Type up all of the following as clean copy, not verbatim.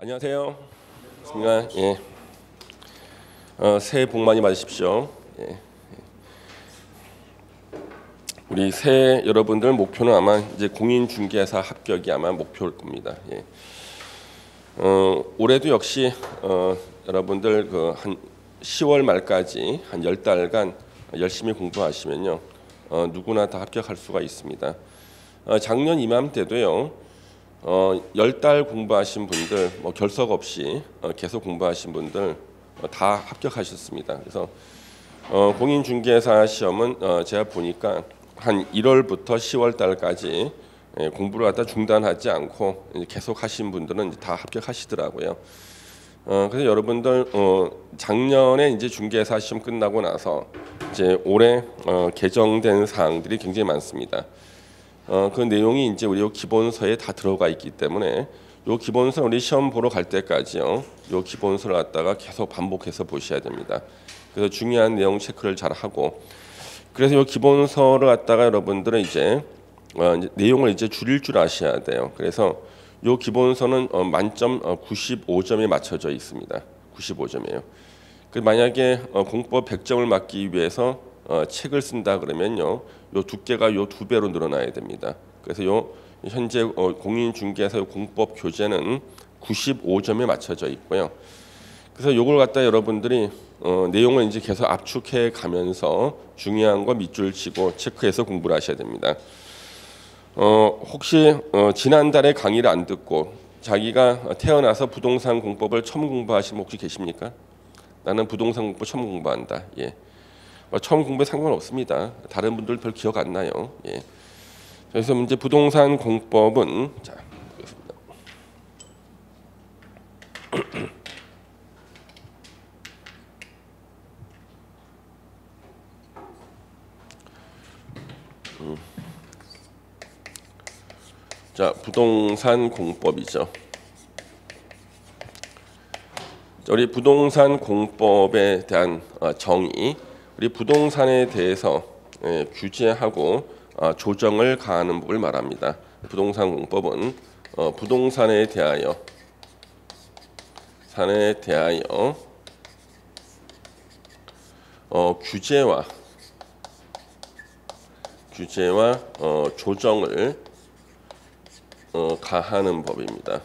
안녕하세요. 반갑습니다. 예. 새해 복 많이 받으십시오. 예. 우리 새해 여러분들 목표는 아마 이제 공인중개사 합격이 아마 목표일 겁니다. 예. 올해도 역시 여러분들 그 한 10월 말까지 한 10달간 열심히 공부하시면요, 누구나 다 합격할 수가 있습니다. 작년 이맘때도요. 10달 공부하신 분들, 뭐 결석 없이 계속 공부하신 분들 다 합격하셨습니다. 그래서 공인중개사 시험은 제가 보니까 한 1월부터 10월 달까지 공부를 갖다 중단하지 않고 계속 하신 분들은 다 합격하시더라고요. 그래서 여러분들 작년에 이제 중개사 시험 끝나고 나서 이제 올해 개정된 사항들이 굉장히 많습니다. 그 내용이 이제 우리 기본서에 다 들어가 있기 때문에 요 기본서 우리 시험 보러 갈 때까지요, 요 기본서를 갖다가 계속 반복해서 보셔야 됩니다. 그래서 중요한 내용 체크를 잘 하고, 그래서 요 기본서를 갖다가 여러분들은 이제 내용을 이제 줄일 줄 아셔야 돼요. 그래서 요 기본서는 만점 95점에 맞춰져 있습니다. 95점이에요. 그 만약에 공법 100점을 맞기 위해서 책을 쓴다 그러면요, 요 두께가 요 2배로 늘어나야 됩니다. 그래서 요 현재 공인중개사 공법 교재는 95점에 맞춰져 있고요. 그래서 요걸 갖다 여러분들이 내용을 이제 계속 압축해 가면서 중요한 거 밑줄 치고 체크해서 공부를 하셔야 됩니다. 혹시 지난달에 강의를 안 듣고 자기가 태어나서 부동산 공법을 처음 공부하신 분 혹시 계십니까? 나는 부동산 공법 처음 공부한다. 예. 처음 공부에 상관없습니다. 다른 분들 별 기억 안 나요. 예. 그래서 이제 부동산 공법은 자, 보겠습니다. 자, 부동산 공법이죠. 우리 부동산 공법에 대한 정의, 우리 부동산에 대해서 규제하고 조정을 가하는 법을 말합니다. 부동산 공법은 부동산에 대하여 규제와 조정을 가하는 법입니다.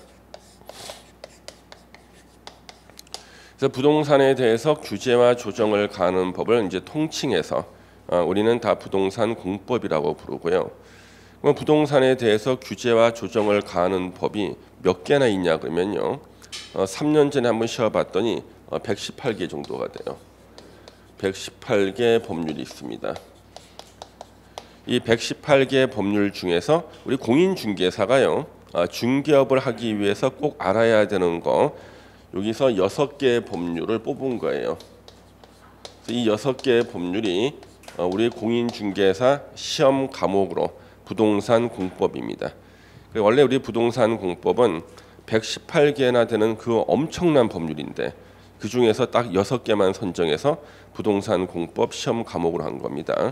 그래서 부동산에 대해서 규제와 조정을 가하는 법을 이제 통칭해서 우리는 다 부동산 공법이라고 부르고요. 그럼 부동산에 대해서 규제와 조정을 가하는 법이 몇 개나 있냐 그러면요, 3년 전에 한번 쉬어봤더니 118개 정도가 돼요. 118개 법률이 있습니다. 이 118개 법률 중에서 우리 공인중개사가요, 중개업을 하기 위해서 꼭 알아야 되는 거, 여기서 6개의 법률을 뽑은 거예요. 이 6개의 법률이 우리 공인중개사 시험 과목으로 부동산 공법입니다. 원래 우리 부동산 공법은 118개나 되는 그 엄청난 법률인데 그 중에서 딱 6개만 선정해서 부동산 공법 시험 과목으로 한 겁니다.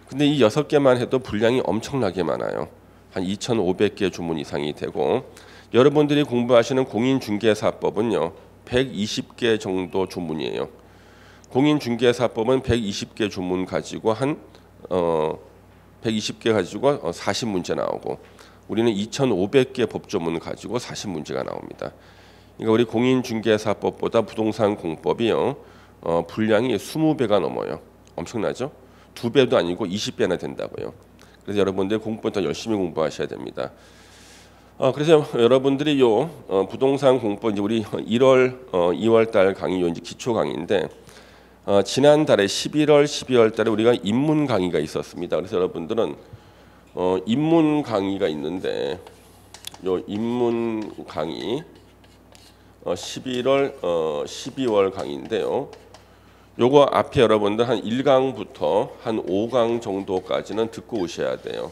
근데 이 6개만 해도 분량이 엄청나게 많아요. 한 2,500개 조문 이상이 되고, 여러분들이 공부하시는 공인중개사법은요 120개 정도 조문이에요. 공인중개사법은 120개 조문 가지고 120개 가지고 40문제 나오고, 우리는 2,500개 법조문 가지고 40문제가 나옵니다. 그러니까 우리 공인중개사법보다 부동산 공법이요 분량이 20배가 넘어요. 엄청나죠? 2배도 아니고 20배나 된다고요. 그래서 여러분들 공부 더 열심히 공부하셔야 됩니다. 그래서 여러분들이 요 부동산 공법 이제 우리 2월 달 강의 요 이제 기초 강의인데, 지난달에 11월, 12월 달에 우리가 입문 강의가 있었습니다. 그래서 여러분들은 입문 강의가 있는데, 요 입문 강의 11월, 12월 강의인데요. 요거 앞에 여러분들 한 1강부터 한 5강 정도까지는 듣고 오셔야 돼요.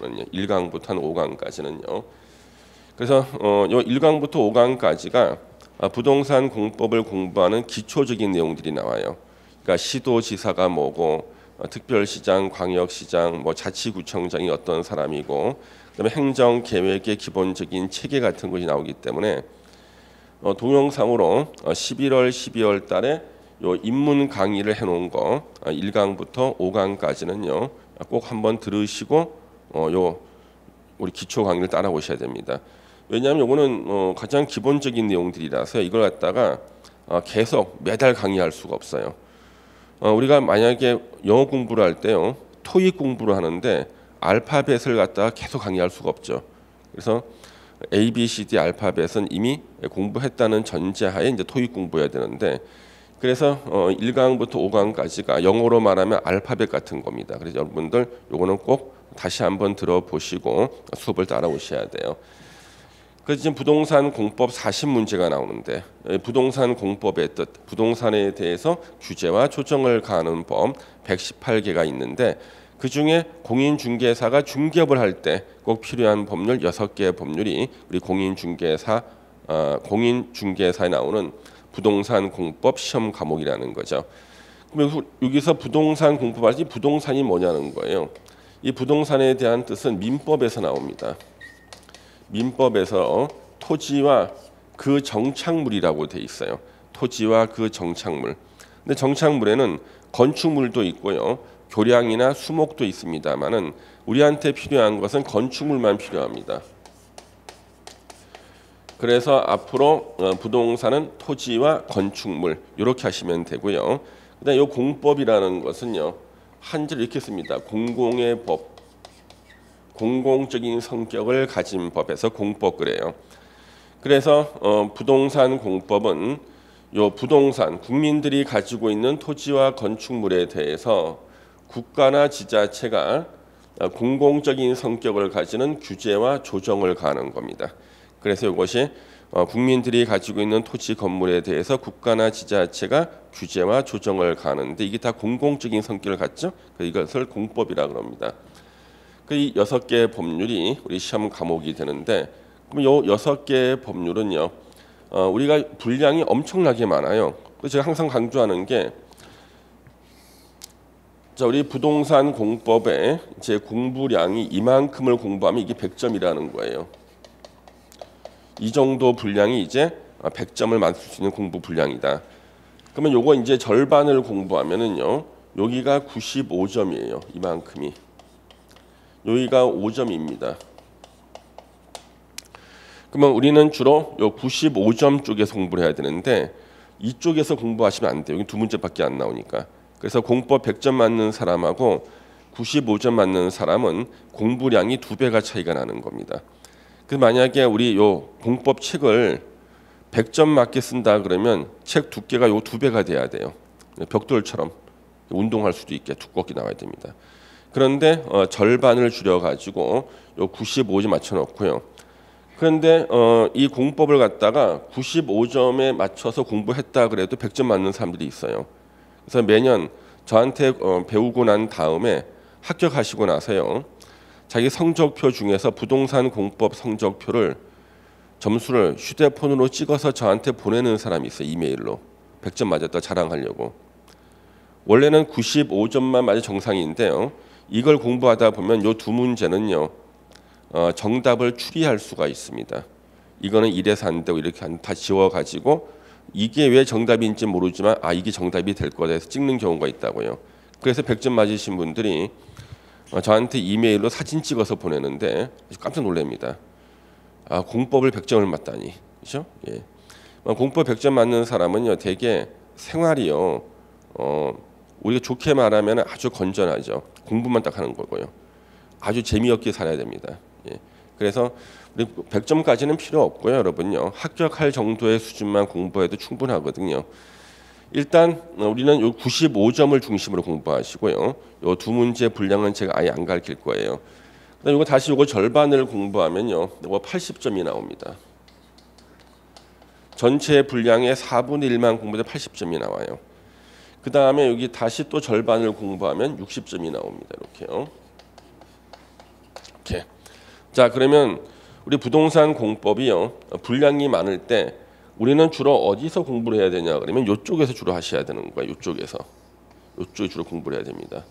1강부터 한 5강까지는요. 그래서 요 1강부터 5강까지가 부동산 공법을 공부하는 기초적인 내용들이 나와요. 그러니까 시도지사가 뭐고, 특별시장, 광역시장, 뭐 자치구청장이 어떤 사람이고, 그다음에 행정계획의 기본적인 체계 같은 것이 나오기 때문에 동영상으로 11월, 12월 달에 요 입문 강의를 해놓은 거 1강부터 5강까지는요 꼭 한번 들으시고 요 우리 기초 강의를 따라오셔야 됩니다. 왜냐하면 요거는 가장 기본적인 내용들이라서 이걸 갖다가 계속 매달 강의할 수가 없어요. 우리가 만약에 영어 공부를 할 때요 토익 공부를 하는데 알파벳을 갖다가 계속 강의할 수가 없죠. 그래서 A, B, C, D 알파벳은 이미 공부했다는 전제하에 이제 토익 공부해야 되는데 그래서 1강부터 5강까지가 영어로 말하면 알파벳 같은 겁니다. 그래서 여러분들 요거는 꼭 다시 한번 들어보시고 수업을 따라오셔야 돼요. 그래서 지금 부동산 공법 40문제가 나오는데 부동산 공법의 뜻, 부동산에 대해서 규제와 조정을 가하는 법 118개가 있는데 그중에 공인중개사가 중개업을 할 때 꼭 필요한 법률 6개의 법률이 우리 공인중개사에 나오는 부동산 공법 시험 과목이라는 거죠. 그럼 여기서 부동산 공법하지 부동산이 뭐냐는 거예요. 이 부동산에 대한 뜻은 민법에서 나옵니다. 민법에서 토지와 그 정착물이라고 돼 있어요. 토지와 그 정착물. 근데 정착물에는 건축물도 있고요. 교량이나 수목도 있습니다만은 우리한테 필요한 것은 건축물만 필요합니다. 그래서 앞으로 부동산은 토지와 건축물 이렇게 하시면 되고요. 그다음에 이 공법이라는 것은요. 한자로 이렇게 씁니다. 공공의 법. 공공적인 성격을 가진 법에서 공법 그래요. 그래서 부동산 공법은 요 부동산 국민들이 가지고 있는 토지와 건축물에 대해서 국가나 지자체가 공공적인 성격을 가지는 규제와 조정을 가하는 겁니다. 그래서 이것이 국민들이 가지고 있는 토지 건물에 대해서 국가나 지자체가 규제와 조정을 가하는데 이게 다 공공적인 성격을 갖죠. 이것을 공법이라고 합니다. 그 6개의 법률이 우리 시험 과목이 되는데 그럼 요 6개의 법률은요. 우리가 분량이 엄청나게 많아요. 그래서 제가 항상 강조하는 게 자, 우리 부동산 공법에 제 공부량이 이만큼을 공부하면 이게 100점이라는 거예요. 이 정도 분량이 이제 100점을 맞출 수 있는 공부 분량이다. 그러면 요거 이제 절반을 공부하면은요. 여기가 95점이에요. 이만큼이. 여기가 5점입니다. 그러면 우리는 주로 요 95점 쪽에서 공부를 해야 되는데 이쪽에서 공부하시면 안 돼요. 여기 두 문제밖에 안 나오니까. 그래서 공법 100점 맞는 사람하고 95점 맞는 사람은 공부량이 2배가 차이가 나는 겁니다. 그 만약에 우리 요 공법 책을 100점 맞게 쓴다 그러면 책 두께가 요 2배가 돼야 돼요. 벽돌처럼 운동할 수도 있게 두껍게 나와야 됩니다. 그런데 절반을 줄여 가지고 요 95점 맞춰 놓고요. 그런데 이 공법을 갖다가 95점에 맞춰서 공부했다 그래도 100점 맞는 사람들이 있어요. 그래서 매년 저한테 배우고 난 다음에 합격하시고 나서요. 자기 성적표 중에서 부동산 공법 성적표를 점수를 휴대폰으로 찍어서 저한테 보내는 사람이 있어요. 이메일로. 100점 맞았다 자랑하려고. 원래는 95점만 맞아 정상인데요. 이걸 공부하다 보면 요 두 문제는요. 정답을 추리할 수가 있습니다. 이거는 이래서 안 되고 이렇게 다 지워가지고 이게 왜 정답인지 모르지만 이게 정답이 될 거다 해서 찍는 경우가 있다고요. 그래서 100점 맞으신 분들이 저한테 이메일로 사진 찍어서 보내는데 깜짝 놀랍니다. 공법을 100점을 맞다니. 그렇죠? 예. 공법 100점 맞는 사람은요. 되게 생활이요. 우리가 좋게 말하면 아주 건전하죠. 공부만 딱 하는 거고요. 아주 재미없게 살아야 됩니다. 예. 그래서 우리 100점까지는 필요 없고요, 여러분요. 합격할 정도의 수준만 공부해도 충분하거든요. 일단 우리는 요 95점을 중심으로 공부하시고요. 요 두 문제 분량은 제가 아예 안 가르칠 거예요. 그다음 이거 다시 이거 절반을 공부하면요, 이거 80점이 나옵니다. 전체 분량의 4분의 1만 공부해도 80점이 나와요. 그 다음에 여기 다시 또 절반을 공부하면 60점이 나옵니다. 이렇게요. 이렇게. 자, 그러면 우리 부동산 공법이요. 분량이 많을 때 우리는 주로 어디서 공부를 해야 되냐 그러면 이쪽에서 주로 하셔야 되는 거예요. 이쪽에서. 이쪽에 주로 공부를 해야 됩니다.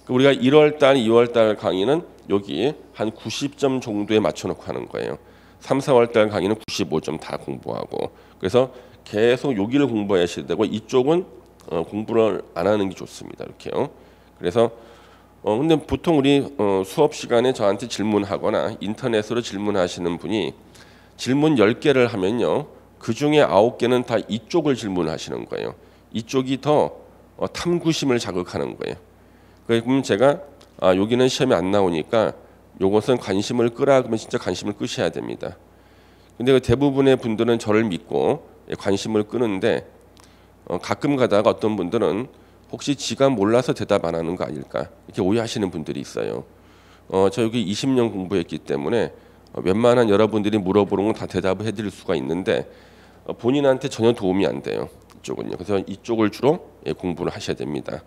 우리가 1월 달, 2월 달 강의는 여기 한 90점 정도에 맞춰 놓고 하는 거예요. 3, 4월 달 강의는 95점 다 공부하고 그래서 계속 여기를 공부하셔야 되고 이쪽은 공부를 안 하는 게 좋습니다. 이렇게요. 그래서 근데 보통 우리 수업 시간에 저한테 질문하거나 인터넷으로 질문하시는 분이 질문 10개를 하면요. 그중에 9개는 다 이쪽을 질문하시는 거예요. 이쪽이 더 탐구심을 자극하는 거예요. 그럼 제가 여기는 시험에 안 나오니까 요것은 관심을 끄라 그러면 진짜 관심을 끄셔야 됩니다. 근데 그 대부분의 분들은 저를 믿고 관심을 끄는데 가끔 가다가 어떤 분들은 혹시 지가 몰라서 대답 안 하는 거 아닐까 이렇게 오해하시는 분들이 있어요. 저 여기 20년 공부했기 때문에 웬만한 여러분들이 물어보는 건 다 대답을 해드릴 수가 있는데 본인한테 전혀 도움이 안 돼요. 이쪽은요. 그래서 이쪽을 주로 공부를 하셔야 됩니다.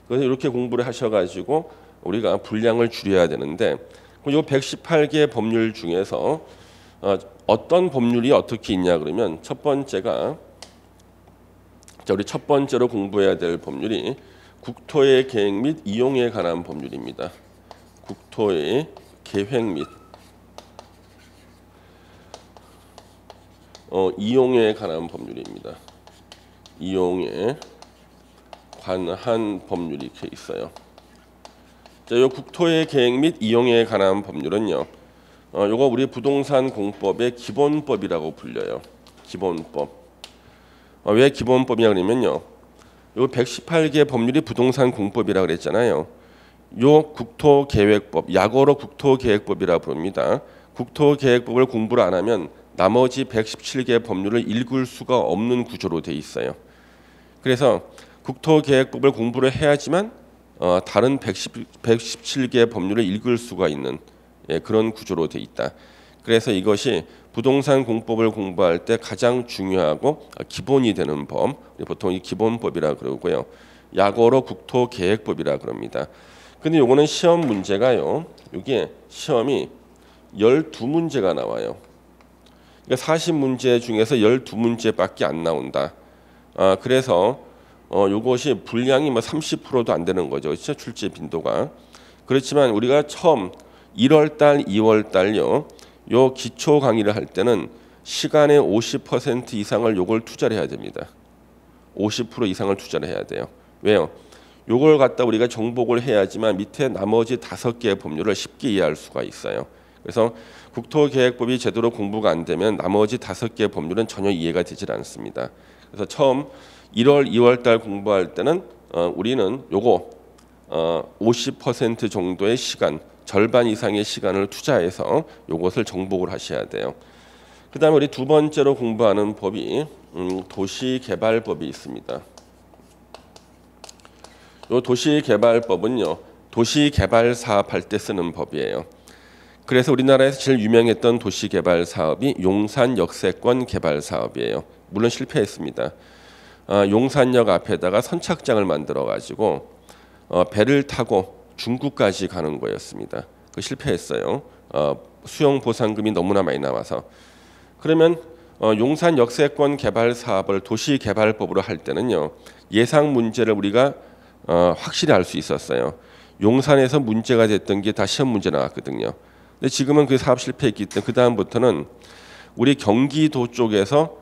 그래서 이렇게 공부를 하셔가지고 우리가 분량을 줄여야 되는데 이 118개 법률 중에서 어떤 법률이 어떻게 있냐 그러면 첫 번째가 우리 첫 번째로 공부해야 될 법률이 국토의 계획 및 이용에 관한 법률입니다. 국토의 계획 및 이용에 관한 법률입니다. 이용에 관한 법률이 이렇게 있어요. 자, 이 국토의 계획 및 이용에 관한 법률은요. 요거 우리 부동산 공법의 기본법이라고 불려요. 기본법. 왜 기본법이냐 그러면요. 요 118개 법률이 부동산 공법이라고 그랬잖아요. 요 국토계획법, 약어로 국토계획법이라고 부릅니다. 국토계획법을 공부를 안 하면 나머지 117개 법률을 읽을 수가 없는 구조로 돼 있어요. 그래서 국토계획법을 공부를 해야지만 다른 117개 법률을 읽을 수가 있는 그런 구조로 돼 있다. 그래서 이것이 부동산 공법을 공부할 때 가장 중요하고 기본이 되는 법, 보통 이 기본법이라 그러고요. 약어로 국토계획법이라 그럽니다. 근데 요거는 시험 문제가요. 이게 시험이 12문제가 나와요. 그러니까 40문제 중에서 12문제밖에 안 나온다. 그래서 요것이 분량이 30%도 안 되는 거죠. 그렇죠? 출제 빈도가. 그렇지만 우리가 처음 1월 달, 2월 달요. 요 기초 강의를 할 때는 시간의 50% 이상을 요걸 투자를 해야 됩니다. 50% 이상을 투자를 해야 돼요. 왜요? 요걸 갖다 우리가 정복을 해야지만 밑에 나머지 5개의 법률을 쉽게 이해할 수가 있어요. 그래서 국토계획법이 제대로 공부가 안 되면 나머지 5개의 법률은 전혀 이해가 되질 않습니다. 그래서 처음 1월, 2월 달 공부할 때는 우리는 요거 50% 정도의 시간, 절반 이상의 시간을 투자해서 요것을 정복을 하셔야 돼요. 그 다음에 우리 두 번째로 공부하는 법이 도시개발법이 있습니다. 요 도시개발법은요. 도시개발 사업할 때 쓰는 법이에요. 그래서 우리나라에서 제일 유명했던 도시개발 사업이 용산 역세권 개발 사업이에요. 물론 실패했습니다. 용산역 앞에다가 선착장을 만들어 가지고 배를 타고 중국까지 가는 거였습니다. 그 실패했어요. 수용 보상금이 너무나 많이 나와서. 그러면 용산 역세권 개발 사업을 도시개발법으로 할 때는요. 예상 문제를 우리가 확실히 알 수 있었어요. 용산에서 문제가 됐던 게 다 시험 문제 나왔거든요. 근데 지금은 그 사업 실패했기 때문에 그 다음부터는 우리 경기도 쪽에서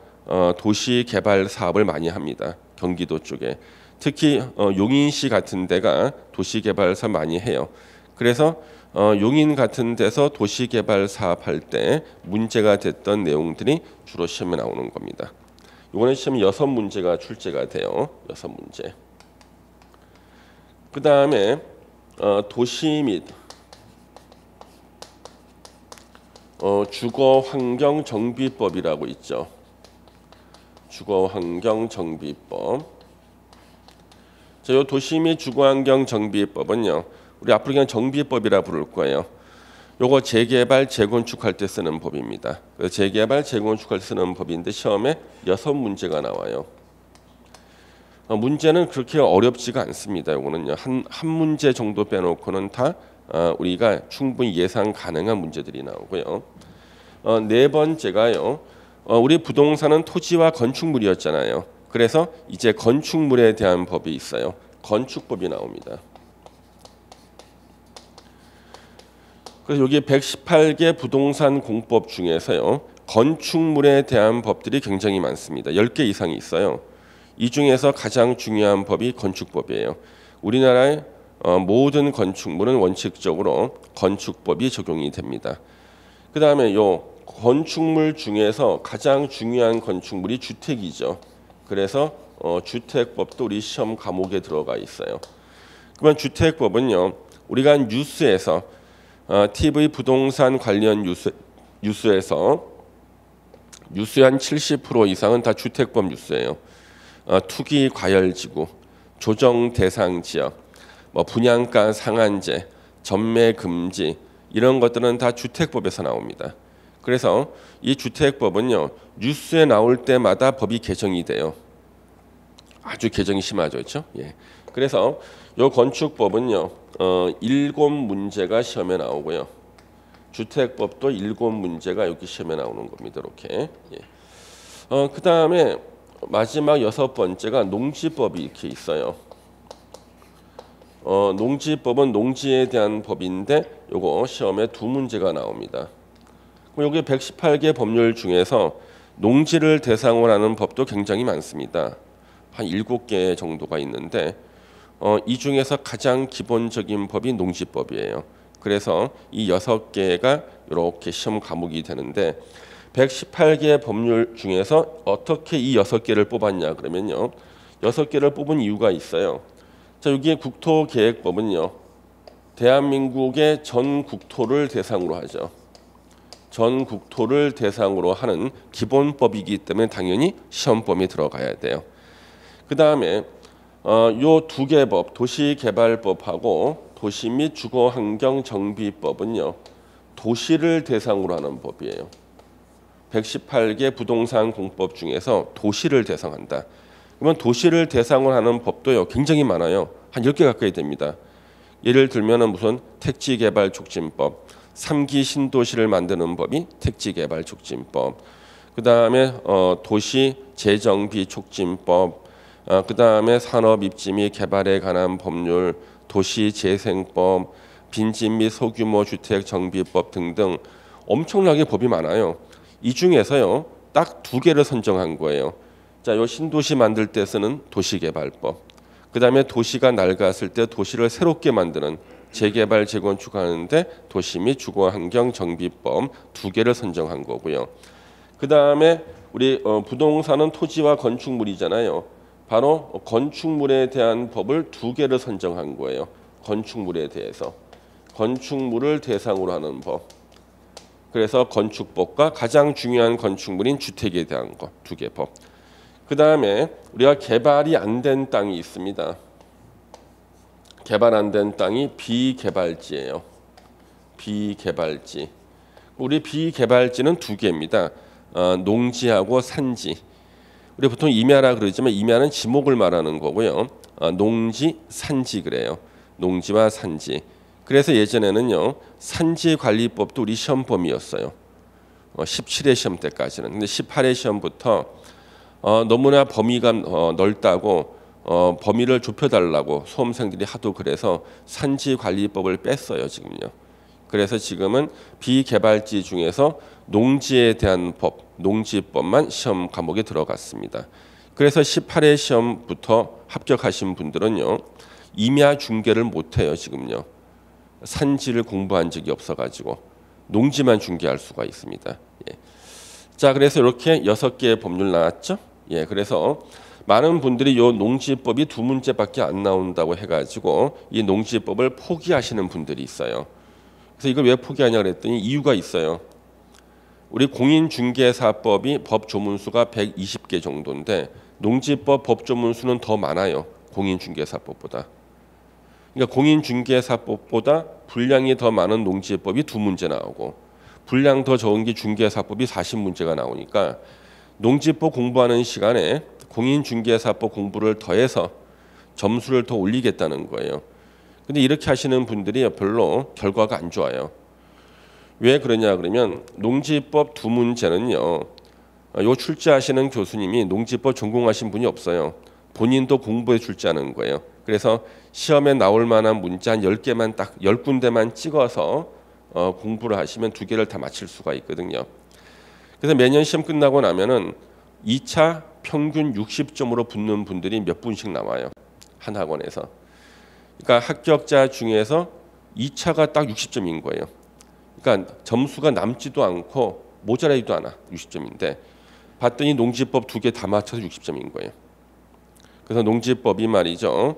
도시개발 사업을 많이 합니다. 경기도 쪽에. 특히 용인시 같은 데가 도시개발 사업 많이 해요. 그래서 용인 같은 데서 도시개발 사업할 때 문제가 됐던 내용들이 주로 시험에 나오는 겁니다. 이거는 시험에 6문제가 출제가 돼요. 6문제. 그 다음에 도시 및 주거환경정비법이라고 있죠. 주거환경정비법. 자, 요 도시 및 주거환경정비법은요. 우리 앞으로 그냥 정비법이라 부를 거예요. 요거 재개발, 재건축할 때 쓰는 법입니다. 재개발, 재건축할 때 쓰는 법인데 시험에 6문제가 나와요. 문제는 그렇게 어렵지가 않습니다. 요거는요. 한 문제 정도 빼놓고는 다 우리가 충분히 예상 가능한 문제들이 나오고요. 네 번째가요. 우리 부동산은 토지와 건축물이었잖아요. 그래서 이제 건축물에 대한 법이 있어요. 건축법이 나옵니다. 그래서 여기 118개 부동산 공법 중에서요. 건축물에 대한 법들이 굉장히 많습니다. 10개 이상이 있어요. 이 중에서 가장 중요한 법이 건축법이에요. 우리나라의 모든 건축물은 원칙적으로 건축법이 적용이 됩니다. 그 다음에 요 건축물 중에서 가장 중요한 건축물이 주택이죠. 그래서 주택법도 우리 시험 과목에 들어가 있어요. 그러면 주택법은요. 우리가 뉴스에서 TV 부동산 관련 뉴스에서 뉴스의 한 70% 이상은 다 주택법 뉴스예요. 투기 과열지구, 조정 대상 지역, 뭐 분양가 상한제, 전매 금지 이런 것들은 다 주택법에서 나옵니다. 그래서 이 주택법은요 뉴스에 나올 때마다 법이 개정이 돼요. 아주 개정이 심하죠, 그렇죠? 예. 그래서 이 건축법은요 7문제가 시험에 나오고요. 주택법도 7문제가 여기 시험에 나오는 겁니다. 이렇게. 예. 그 다음에 마지막 6번째가 농지법이 이렇게 있어요. 농지법은 농지에 대한 법인데 요거 시험에 2문제가 나옵니다. 여기 118개 법률 중에서 농지를 대상으로 하는 법도 굉장히 많습니다. 한 7개 정도가 있는데 이 중에서 가장 기본적인 법이 농지법이에요. 그래서 이 6개가 이렇게 시험 과목이 되는데 118개 법률 중에서 어떻게 이 6개를 뽑았냐 그러면요. 6개를 뽑은 이유가 있어요. 자, 여기에 국토계획법은요. 대한민국의 전 국토를 대상으로 하죠. 전 국토를 대상으로 하는 기본법이기 때문에 당연히 시험범위 들어가야 돼요. 그 다음에 요 2개 법, 도시개발법하고 도시 및 주거환경정비법은요. 도시를 대상으로 하는 법이에요. 118개 부동산 공법 중에서 도시를 대상한다. 그러면 도시를 대상으로 하는 법도요. 굉장히 많아요. 한 10개 가까이 됩니다. 예를 들면 무슨 택지개발촉진법, 3기 신도시를 만드는 법이 택지개발촉진법, 그 다음에 도시 재정비 촉진법, 그 다음에 산업 입지 및 개발에 관한 법률, 도시재생법, 빈집 및 소규모 주택 정비법 등등 엄청나게 법이 많아요. 이 중에서요 딱 2개를 선정한 거예요. 자, 요 신도시 만들 때 쓰는 도시개발법, 그 다음에 도시가 낡았을 때 도시를 새롭게 만드는 재개발 재건축하는데 도시 및 주거환경 정비법 2개를 선정한 거고요. 그 다음에 우리 부동산은 토지와 건축물이잖아요. 바로 건축물에 대한 법을 2개를 선정한 거예요. 건축물에 대해서 건축물을 대상으로 하는 법. 그래서 건축법과 가장 중요한 건축물인 주택에 대한 것 2개 법. 그 다음에 우리가 개발이 안 된 땅이 있습니다. 개발 안 된 땅이 비개발지예요. 비개발지. 우리 비개발지는 2개입니다. 농지하고 산지. 우리 보통 임야라 그러지만 임야는 지목을 말하는 거고요. 농지, 산지 그래요. 농지와 산지. 그래서 예전에는요. 산지관리법도 우리 시험범위였어요. 17회 시험 때까지는. 근데 18회 시험부터 너무나 범위가 넓다고 범위를 좁혀달라고 수험생들이 하도 그래서 산지관리법을 뺐어요. 지금요. 그래서 지금은 비개발지 중에서 농지에 대한 법, 농지법만 시험 과목에 들어갔습니다. 그래서 18회 시험부터 합격하신 분들은요. 임야 중개를 못해요. 지금요. 산지를 공부한 적이 없어가지고 농지만 중개할 수가 있습니다. 예. 자, 그래서 이렇게 6개의 법률 나왔죠. 예, 그래서 많은 분들이 이 농지법이 2문제밖에 안 나온다고 해가지고 이 농지법을 포기하시는 분들이 있어요. 그래서 이걸 왜 포기하냐 그랬더니 이유가 있어요. 우리 공인중개사법이 법조문수가 120개 정도인데 농지법 법조문수는 더 많아요. 공인중개사법보다. 그러니까 공인중개사법보다 분량이 더 많은 농지법이 2문제 나오고 분량 더 적은 게 중개사법이 40문제가 나오니까 농지법 공부하는 시간에 공인중개사법 공부를 더해서 점수를 더 올리겠다는 거예요. 근데 이렇게 하시는 분들이 별로 결과가 안 좋아요. 왜 그러냐 그러면 농지법 2문제는요. 요 출제하시는 교수님이 농지법 전공하신 분이 없어요. 본인도 공부해 출제하는 거예요. 그래서 시험에 나올 만한 문제 한 10개만 딱 10군데만 찍어서 공부를 하시면 두 개를 다 마칠 수가 있거든요. 그래서 매년 시험 끝나고 나면은 2차 평균 60점으로 붙는 분들이 몇 분씩 나와요. 한 학원에서. 그러니까 합격자 중에서 2차가 딱 60점인 거예요. 그러니까 점수가 남지도 않고 모자라지도 않아. 60점인데 봤더니 농지법 두 개 다 맞춰서 60점인 거예요. 그래서 농지법이 말이죠.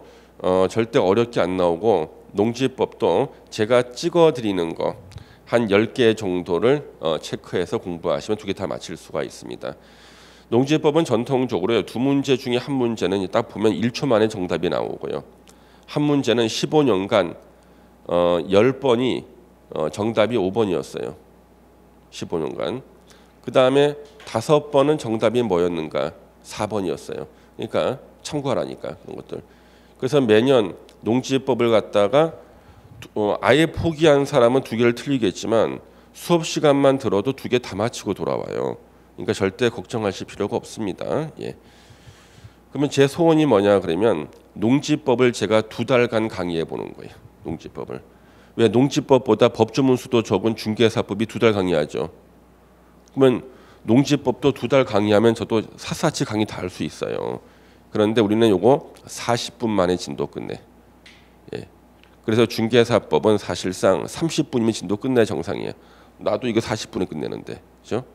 절대 어렵게 안 나오고 농지법도 제가 찍어드리는 거 한 10개 정도를 체크해서 공부하시면 두 개 다 맞힐 수가 있습니다. 농지법은 전통적으로 두 문제 중에 한 문제는 딱 보면 1초 만에 정답이 나오고요. 한 문제는 15년간 10번이 정답이 5번이었어요. 15년간. 그 다음에 5번은 정답이 뭐였는가? 4번이었어요. 그러니까 참고하라니까 그런 것들. 그래서 매년 농지법을 갖다가 아예 포기한 사람은 두 개를 틀리겠지만 수업 시간만 들어도 두 개 다 맞히고 돌아와요. 그러니까 절대 걱정하실 필요가 없습니다. 예. 그러면 제 소원이 뭐냐 그러면 농지법을 제가 2달간 강의해 보는 거예요. 농지법을. 왜 농지법보다 법조문수도 적은 중개사법이 2달 강의하죠. 그러면 농지법도 2달 강의하면 저도 샅샅이 강의 다 할 수 있어요. 그런데 우리는 요거 40분 만에 진도 끝내. 예. 그래서 중개사법은 사실상 30분이면 진도 끝내 정상이에요. 나도 이거 40분에 끝내는데, 그렇죠?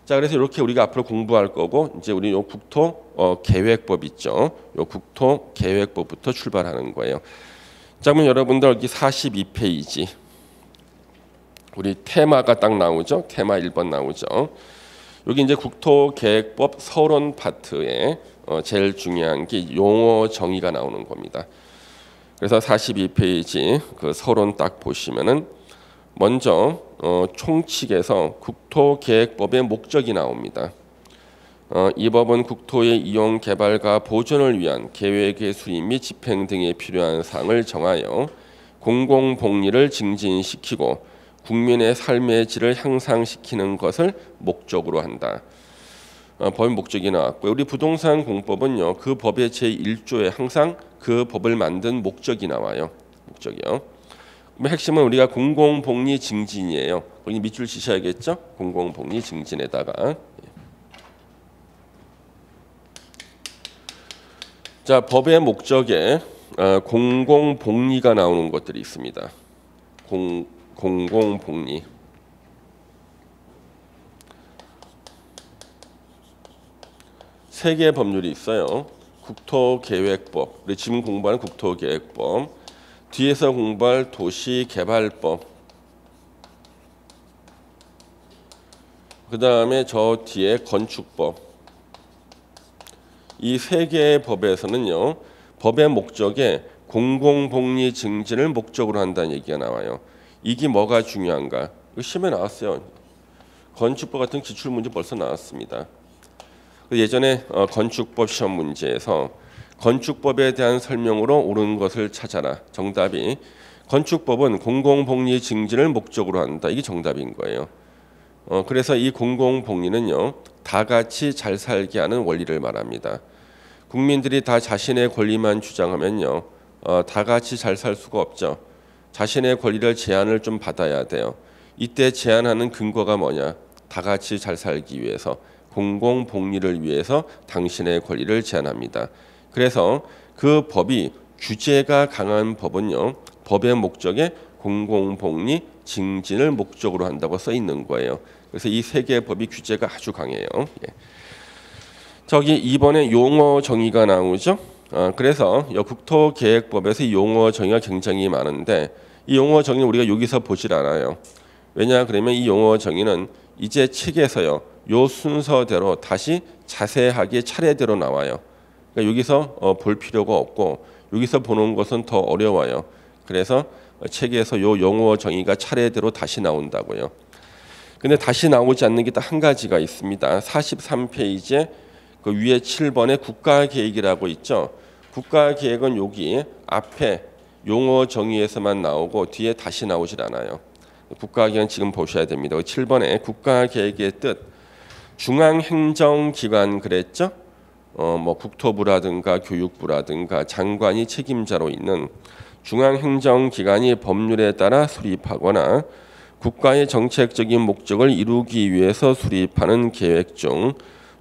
자, 그래서 이렇게 우리가 앞으로 공부할 거고 이제 우리 요 국토 계획법 있죠. 요 국토 계획법부터 출발하는 거예요. 자, 그러면 여러분들 여기 42페이지 우리 테마가 딱 나오죠. 테마 1번 나오죠. 여기 이제 국토 계획법 서론 파트에 제일 중요한 게 용어 정의가 나오는 겁니다. 그래서 42페이지 그 서론 딱 보시면은 먼저 총칙에서 국토계획법의 목적이 나옵니다. 이 법은 국토의 이용, 개발과 보존을 위한 계획의 수립 및 집행 등에 필요한 사항을 정하여 공공복리를 증진시키고 국민의 삶의 질을 향상시키는 것을 목적으로 한다. 법의 목적이 나왔고요. 우리 부동산 공법은요. 그 법의 제1조에 항상 그 법을 만든 목적이 나와요. 목적이요. 그럼 핵심은 우리가 공공복리 증진이에요. 거기 밑줄 치셔야겠죠? 공공복리 증진에다가. 자, 법의 목적에 공공복리가 나오는 것들이 있습니다. 공공복리. 세 개의 법률이 있어요. 국토계획법, 우리 지금 공부하는 국토계획법, 뒤에서 공부할 도시개발법, 그 다음에 저 뒤에 건축법. 이 세 개의 법에서는요, 법의 목적에 공공복리 증진을 목적으로 한다는 얘기가 나와요. 이게 뭐가 중요한가? 이거 시험에 나왔어요. 건축법 같은 기출문제 벌써 나왔습니다. 예전에 건축법 시험 문제에서 건축법에 대한 설명으로 옳은 것을 찾아라. 정답이 건축법은 공공복리 증진을 목적으로 한다. 이게 정답인 거예요. 그래서 이 공공복리는요. 다 같이 잘 살게 하는 원리를 말합니다. 국민들이 다 자신의 권리만 주장하면요. 다 같이 잘 살 수가 없죠. 자신의 권리를 제한을 좀 받아야 돼요. 이때 제한하는 근거가 뭐냐? 다 같이 잘 살기 위해서. 공공복리를 위해서 당신의 권리를 제한합니다. 그래서 그 법이 규제가 강한 법은요. 법의 목적에 공공복리 증진을 목적으로 한다고 써 있는 거예요. 그래서 이 세 개의 법이 규제가 아주 강해요. 예. 저기 이번에 용어 정의가 나오죠. 그래서 국토계획법에서 이 용어 정의가 굉장히 많은데 이 용어 정의 우리가 여기서 보질 않아요. 왜냐 그러면 이 용어 정의는 이제 책에서요. 요 순서대로 다시 자세하게 차례대로 나와요. 그러니까 여기서 볼 필요가 없고 여기서 보는 것은 더 어려워요. 그래서 책에서 요 용어 정의가 차례대로 다시 나온다고요. 근데 다시 나오지 않는 게 딱 한 가지가 있습니다. 43페이지에 그 위에 7번에 국가계획이라고 있죠. 국가계획은 여기 앞에 용어 정의에서만 나오고 뒤에 다시 나오질 않아요. 국가계획은 지금 보셔야 됩니다. 7번에 국가계획의 뜻 중앙행정기관 그랬죠. 뭐 국토부라든가 교육부라든가 장관이 책임자로 있는 중앙행정기관이 법률에 따라 수립하거나 국가의 정책적인 목적을 이루기 위해서 수립하는 계획 중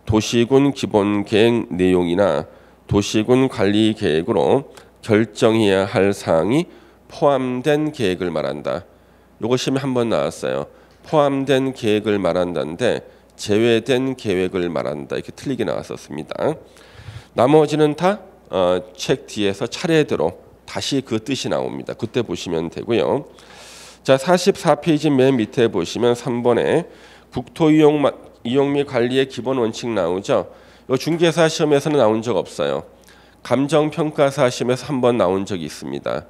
도시군 기본계획 내용이나 도시군 관리 계획으로 결정해야 할 사항이 포함된 계획을 말한다. 요거 시험에 한번 나왔어요. 포함된 계획을 말한다는데 제외된 계획을 말한다. 이렇게 틀리게 나왔었습니다. 나머지는 다 책 뒤에서 차례대로 다시 그 뜻이 나옵니다. 그때 보시면 되고요. 자, 44페이지 맨 밑에 보시면 3번에 국토 이용 및 관리의 기본 원칙 나오죠. 이 중개사 시험에서는 나온 적 없어요. 감정평가사 시험에서 한번 나온 적이 있습니다.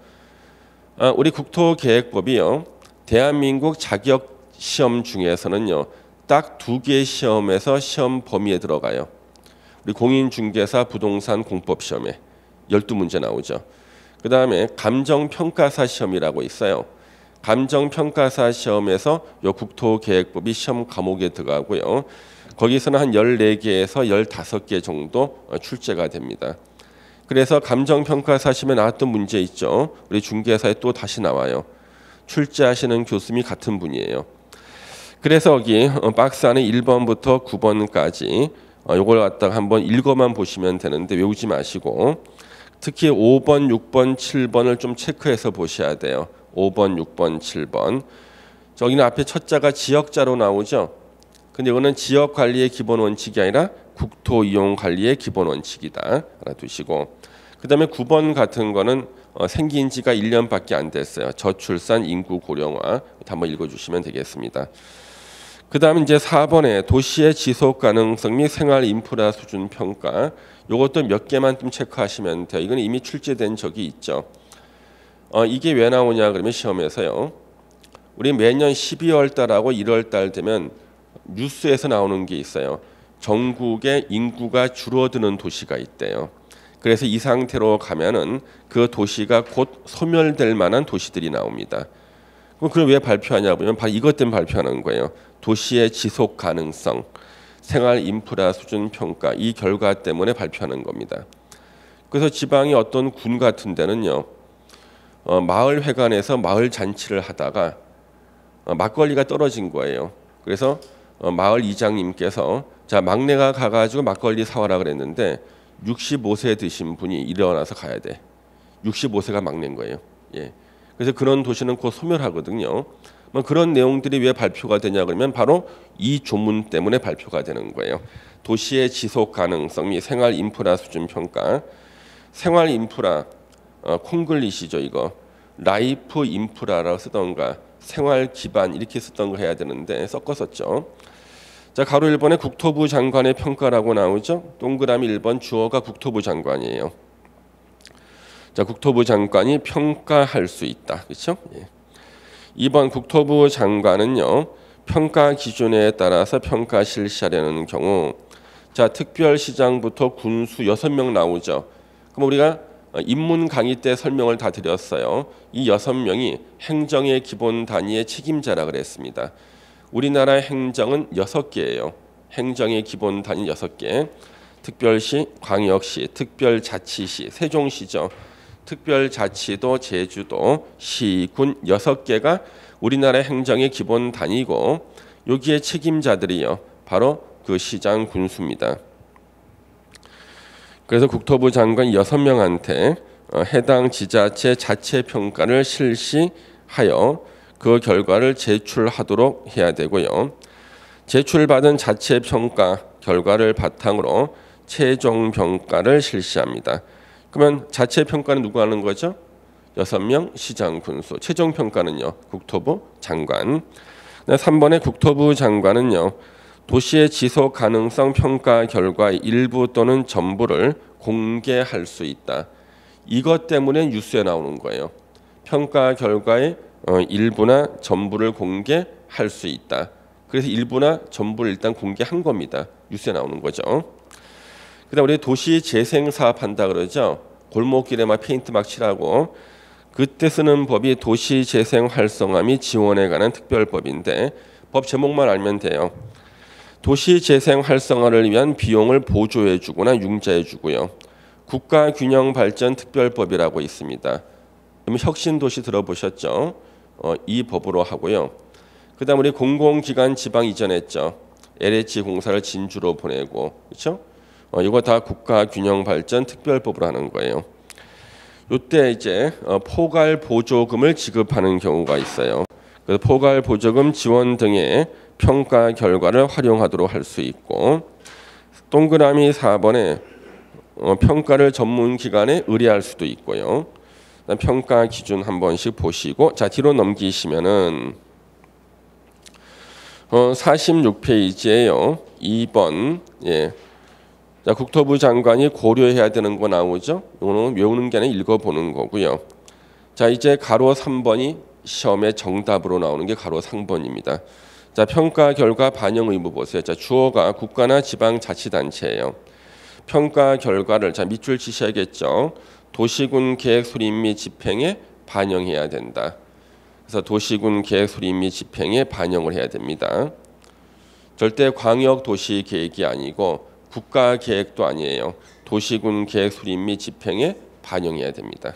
우리 국토계획법이요. 대한민국 자격 시험 중에서는요. 딱 2개의 시험에서 시험 범위에 들어가요. 우리 공인중개사 부동산 공법 시험에 12문제 나오죠. 그 다음에 감정평가사 시험이라고 있어요. 감정평가사 시험에서 요 국토계획법이 시험 과목에 들어가고요. 거기서는 한 14개에서 15개 정도 출제가 됩니다. 그래서 감정평가사 시험에 나왔던 문제 있죠. 우리 중개사에 또 다시 나와요. 출제하시는 교수님이 같은 분이에요. 그래서 여기 박스 안에 1번부터 9번까지 요걸 갖다가 한번 읽어만 보시면 되는데 외우지 마시고 특히 5번, 6번, 7번을 좀 체크해서 보셔야 돼요. 5번, 6번, 7번. 저기는 앞에 첫 자가 지역자로 나오죠. 근데 이거는 지역 관리의 기본 원칙이 아니라 국토 이용 관리의 기본 원칙이다. 알아두시고. 그다음에 9번 같은 거는 생긴 지가 1년밖에 안 됐어요. 저출산 인구 고령화. 한번 읽어 주시면 되겠습니다. 그다음에 이제 4번에 도시의 지속 가능성 및 생활 인프라 수준 평가. 요것도 몇 개만 좀 체크하시면 돼요. 이건 이미 출제된 적이 있죠. 이게 왜 나오냐 그러면 시험에서요. 우리 매년 12월 달하고 1월 달 되면 뉴스에서 나오는 게 있어요. 전국에 인구가 줄어드는 도시가 있대요. 그래서 이 상태로 가면은 그 도시가 곧 소멸될 만한 도시들이 나옵니다. 그럼 왜 발표하냐 보면 바로 이것 때문에 발표하는 거예요. 도시의 지속 가능성, 생활 인프라 수준 평가 이 결과 때문에 발표하는 겁니다. 그래서 지방의 어떤 군 같은 데는요. 마을 회관에서 마을 잔치를 하다가 막걸리가 떨어진 거예요. 그래서 마을 이장님께서 자 막내가 가가지고 막걸리 사와라 그랬는데 65세 드신 분이 일어나서 가야 돼. 65세가 막내인 거예요. 예. 그래서 그런 도시는 곧 소멸하거든요. 그런 내용들이 왜 발표가 되냐 그러면 바로 이 조문 때문에 발표가 되는 거예요. 도시의 지속 가능성 및 생활 인프라 수준 평가. 생활 인프라 콩글리시죠 이거. 라이프 인프라라고 쓰던가 생활 기반 이렇게 쓰던 거 해야 되는데 섞었었죠. 자 가로 1번에 국토부 장관의 평가라고 나오죠. 동그라미 1번 주어가 국토부 장관이에요. 자 국토부 장관이 평가할 수 있다. 그렇죠? 예. 2번 국토부 장관은요. 평가 기준에 따라서 평가 실시하려는 경우 자 특별시장부터 군수 6명 나오죠. 그럼 우리가 입문 강의 때 설명을 다 드렸어요. 이 6명이 행정의 기본 단위의 책임자라 그랬습니다. 우리나라 행정은 6개예요. 행정의 기본 단위 6개. 특별시, 광역시, 특별자치시, 세종시죠. 특별자치도, 제주도, 시, 군 6개가 우리나라 행정의 기본 단위고 여기에 책임자들이요. 바로 그 시장 군수입니다. 그래서 국토부 장관 6명한테 해당 지자체 자체 평가를 실시하여 그 결과를 제출하도록 해야 되고요. 제출받은 자체 평가 결과를 바탕으로 최종 평가를 실시합니다. 그러면 자체 평가는 누가 하는 거죠? 6명 시장 군수. 최종 평가는요. 국토부 장관. 3번의 국토부 장관은요. 도시의 지속 가능성 평가 결과의 일부 또는 전부를 공개할 수 있다. 이것 때문에 뉴스에 나오는 거예요. 평가 결과의 일부나 전부를 공개할 수 있다. 그래서 일부나 전부를 일단 공개한 겁니다. 뉴스에 나오는 거죠. 그다음 우리 도시 재생 사업 한다 그러죠. 골목길에 막 페인트 막 칠하고 그때 쓰는 법이 도시 재생 활성화 및 지원에 관한 특별법인데 법 제목만 알면 돼요. 도시 재생 활성화를 위한 비용을 보조해 주거나 융자해 주고요. 국가 균형 발전 특별법이라고 있습니다. 그러면 혁신도시 들어보셨죠? 이 법으로 하고요. 그다음 우리 공공기관 지방 이전했죠. LH 공사를 진주로 보내고, 그렇죠? 이거 다 국가균형발전 특별법으로 하는 거예요. 이때 이제 포괄 보조금을 지급하는 경우가 있어요. 그래서 포괄 보조금 지원 등의 평가 결과를 활용하도록 할 수 있고, 동그라미 4번에 평가를 전문 기관에 의뢰할 수도 있고요. 평가 기준 한 번씩 보시고, 자 뒤로 넘기시면은 46페이지에요. 2번 예. 자, 국토부 장관이 고려해야 되는 거 나오죠. 이거는 외우는 게 아니라 읽어보는 거고요. 자 이제 가로 3번이 시험에 정답으로 나오는 게 가로 3번입니다. 자 평가 결과 반영 의무 보세요. 자 주어가 국가나 지방자치단체예요. 평가 결과를 자 밑줄 치셔야겠죠. 도시군 계획 수립 및 집행에 반영해야 된다. 그래서 도시군 계획 수립 및 집행에 반영을 해야 됩니다. 절대 광역 도시 계획이 아니고 국가 계획도 아니에요. 도시군 계획 수립 및 집행에 반영해야 됩니다.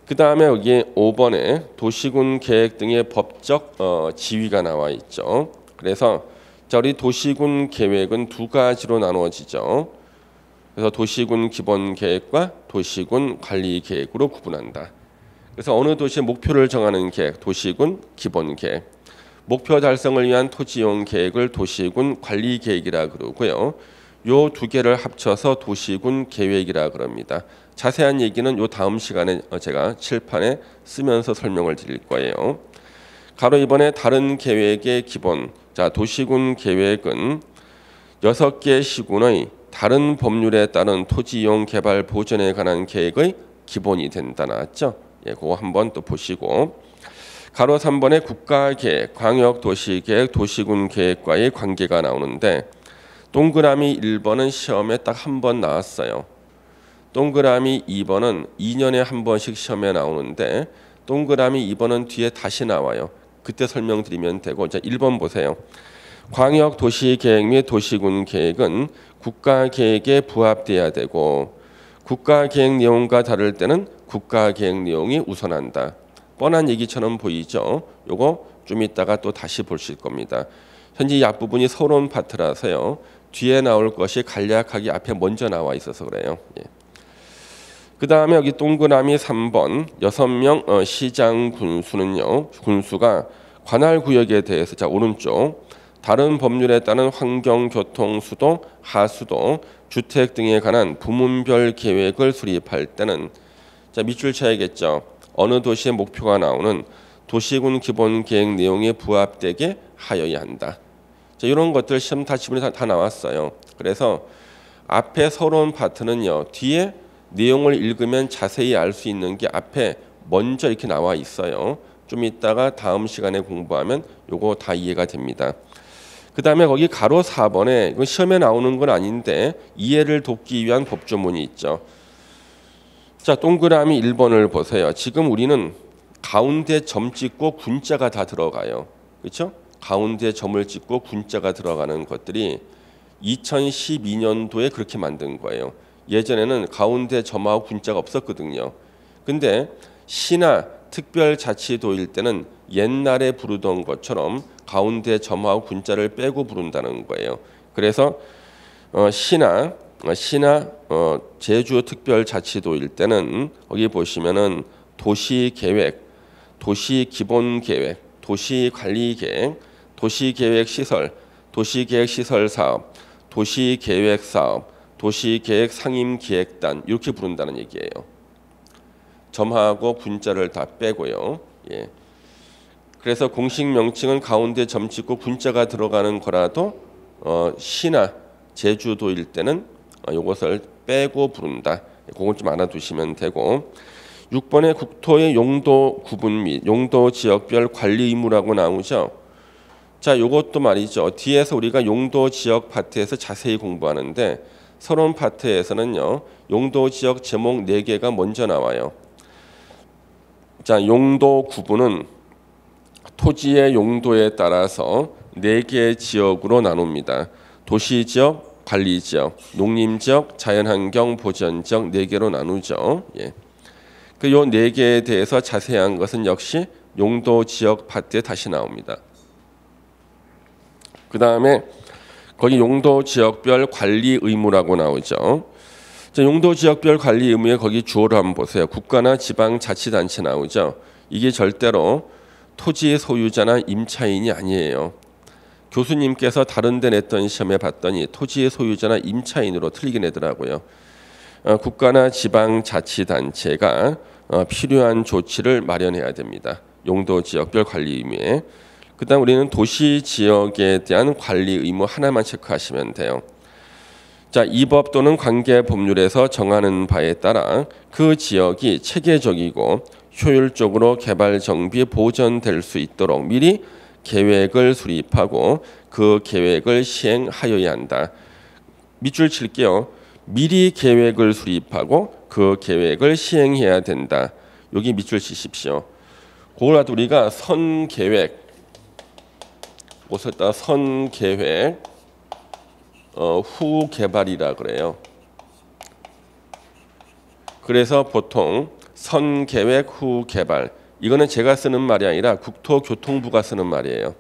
그 다음에 여기 5번에 도시군 계획 등의 법적 지위가 나와 있죠. 그래서 자 우리 도시군 계획은 두 가지로 나누어지죠. 그래서 도시군 기본 계획과 도시군 관리 계획으로 구분한다. 그래서 어느 도시의 목표를 정하는 계획, 도시군 기본 계획, 목표 달성을 위한 토지이용 계획을 도시군 관리 계획이라 그러고요. 요 두 개를 합쳐서 도시군 계획이라 그럽니다. 자세한 얘기는 요 다음 시간에 제가 칠판에 쓰면서 설명을 드릴 거예요. 가로 2번에 다른 계획의 기본. 자, 도시군 계획은 6개 시군의 다른 법률에 따른 토지 이용 개발 보전에 관한 계획의 기본이 된다 나왔죠? 예, 그거 한번 또 보시고. 가로 3번에 국가계획, 광역도시계획, 도시군 계획과의 관계가 나오는데 동그라미 1번은 시험에 딱 한 번 나왔어요. 동그라미 2번은 2년에 한 번씩 시험에 나오는데 동그라미 2번은 뒤에 다시 나와요. 그때 설명드리면 되고. 자, 1번 보세요. 광역도시계획 및 도시군 계획은 국가계획에 부합돼야 되고 국가계획 내용과 다를 때는 국가계획 내용이 우선한다. 뻔한 얘기처럼 보이죠. 요거 좀 이따가 또 다시 보실 겁니다. 현재 이 앞부분이 서론 파트라서요. 뒤에 나올 것이 간략하게 앞에 먼저 나와 있어서 그래요. 예. 그 다음에 여기 동그라미 3번 6명 시장 군수는요. 군수가 관할 구역에 대해서 자 오른쪽 다른 법률에 따른 환경, 교통, 수도, 하수도, 주택 등에 관한 부문별 계획을 수립할 때는 자 밑줄 쳐야겠죠. 어느 도시의 목표가 나오는 도시군 기본 계획 내용에 부합되게 하여야 한다. 자, 이런 것들 시험 지문에 다 나왔어요. 그래서 앞에 서론 파트는요. 뒤에 내용을 읽으면 자세히 알 수 있는 게 앞에 먼저 이렇게 나와 있어요. 좀 이따가 다음 시간에 공부하면 요거 다 이해가 됩니다. 그 다음에 거기 가로 4번에 이건 시험에 나오는 건 아닌데 이해를 돕기 위한 법조문이 있죠. 자 동그라미 1번을 보세요. 지금 우리는 가운데 점 찍고 군자가 다 들어가요. 그렇죠? 가운데 점을 찍고 군자가 들어가는 것들이 2012년도에 그렇게 만든 거예요. 예전에는 가운데 점하고 군자가 없었거든요. 근데 시나 특별자치도일 때는 옛날에 부르던 것처럼 가운데 점하고 군자를 빼고 부른다는 거예요. 그래서 시나 제주특별자치도일 때는 여기 보시면은 도시계획, 도시기본계획, 도시관리계획, 도시계획시설, 도시계획시설사업, 도시계획사업, 도시계획상임기획단 이렇게 부른다는 얘기예요. 점하고 군자를 다 빼고요. 예. 그래서 공식 명칭은 가운데 점 찍고 군자가 들어가는 거라도 시나 제주도일 때는 이것을 빼고 부른다. 그걸 좀 알아두시면 되고 6번에 국토의 용도 구분 및 용도 지역별 관리 의무라고 나오죠. 자, 이것도 말이죠. 뒤에서 우리가 용도 지역 파트에서 자세히 공부하는데 서론 파트에서는요. 용도 지역 제목 4개가 먼저 나와요. 자, 용도 구분은 토지의 용도에 따라서 4개의 지역으로 나눕니다. 도시지역, 관리지역, 농림지역, 자연환경 보전지역 4개로 나누죠. 예. 그 요 네 개에 대해서 자세한 것은 역시 용도 지역 파트에 다시 나옵니다. 그 다음에 거기 용도 지역별 관리 의무라고 나오죠. 자, 용도 지역별 관리 의무에 거기 주어를 한번 보세요. 국가나 지방자치단체 나오죠. 이게 절대로 토지의 소유자나 임차인이 아니에요. 교수님께서 다른 데 냈던 시험에 봤더니 토지의 소유자나 임차인으로 틀리게 내더라고요. 국가나 지방자치단체가 필요한 조치를 마련해야 됩니다. 용도 지역별 관리 의무에. 그다음 우리는 도시 지역에 대한 관리 의무 하나만 체크하시면 돼요. 자, 이 법 또는 관계 법률에서 정하는 바에 따라 그 지역이 체계적이고 효율적으로 개발 정비 보전될 수 있도록 미리 계획을 수립하고 그 계획을 시행하여야 한다. 밑줄 칠게요. 미리 계획을 수립하고 그 계획을 시행해야 된다. 여기 밑줄 치십시오. 그걸 우리가 선계획, 옷에다 선계획 후 개발이라 그래요. 그래서 보통 선계획 후 개발, 이거는 제가 쓰는 말이 아니라 국토교통부가 쓰는 말이에요.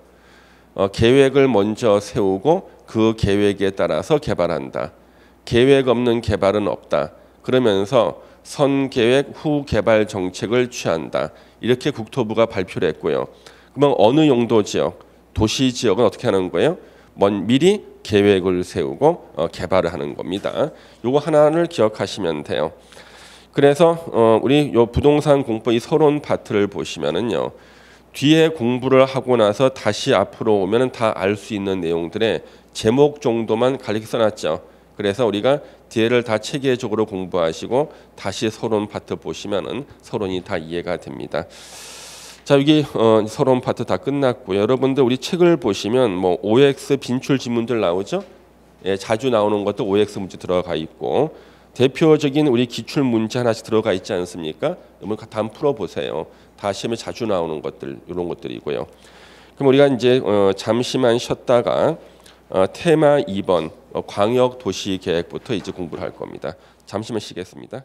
계획을 먼저 세우고 그 계획에 따라서 개발한다. 계획 없는 개발은 없다. 그러면서 선계획 후 개발 정책을 취한다. 이렇게 국토부가 발표를 했고요. 그러면 어느 용도 지역, 도시 지역은 어떻게 하는 거예요? 미리 계획을 세우고 개발을 하는 겁니다. 요거 하나를 기억하시면 돼요. 그래서 우리 요 부동산 공부 이 서론 파트를 보시면은요. 뒤에 공부를 하고 나서 다시 앞으로 오면은 다 알 수 있는 내용들의 제목 정도만 가리켜 써놨죠. 그래서 우리가 뒤에를 다 체계적으로 공부하시고 다시 서론 파트 보시면은 서론이 다 이해가 됩니다. 자, 여기 서론 파트 다 끝났고요. 여러분들 우리 책을 보시면 뭐 OX 빈출 지문들 나오죠? 예, 자주 나오는 것도 OX 문제 들어가 있고 대표적인 우리 기출 문제 하나씩 들어가 있지 않습니까? 여러분 다 한번 풀어보세요. 다 시험에 자주 나오는 것들 이런 것들이고요. 그럼 우리가 이제 잠시만 쉬었다가 테마 2번 광역도시계획부터 이제 공부를 할 겁니다. 잠시만 쉬겠습니다.